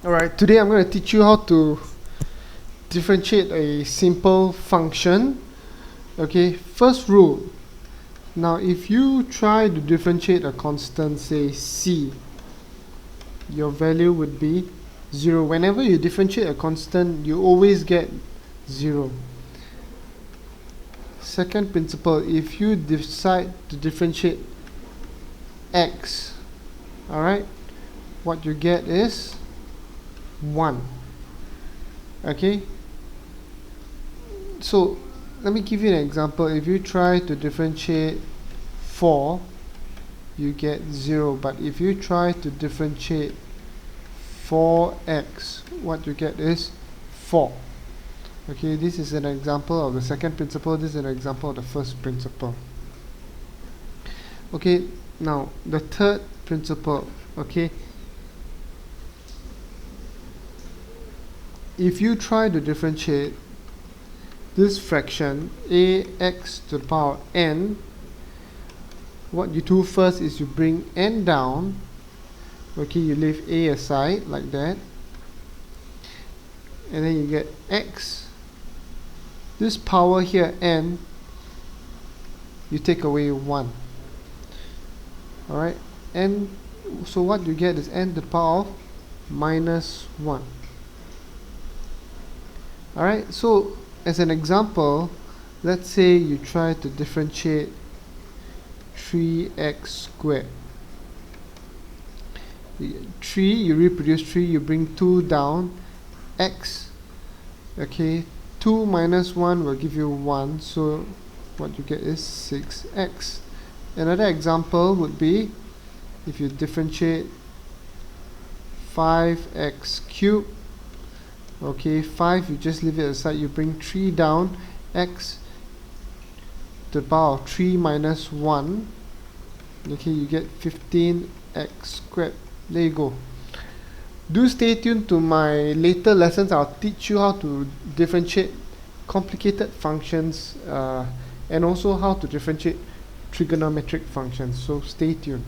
Alright, today I'm going to teach you how to differentiate a simple function. Okay, first rule. Now if you try to differentiate a constant, say c, your value would be 0. Whenever you differentiate a constant, you always get 0. Second principle, if you decide to differentiate x, alright, what you get is 1. Okay, so let me give you an example. If you try to differentiate 4, you get 0, but if you try to differentiate 4x, what you get is 4. Okay, this is an example of the second principle, this is an example of the first principle. Okay, now the third principle. Okay, if you try to differentiate this fraction ax to the power n, what you do first is you bring n down. Okay, you leave a aside like that, and then you get x. This power here, n, you take away 1. Alright, n, so what you get is n to the power of minus 1. Alright, so as an example, let's say you try to differentiate 3x squared. 3, you reproduce 3, you bring 2 down, x, okay, 2 minus 1 will give you 1, so what you get is 6x. Another example would be if you differentiate 5x cubed. Okay, 5, you just leave it aside, you bring 3 down, x to the power of 3 minus 1. Okay, you get 15x squared. There you go. Do stay tuned to my later lessons. I'll teach you how to differentiate complicated functions and also how to differentiate trigonometric functions. So stay tuned.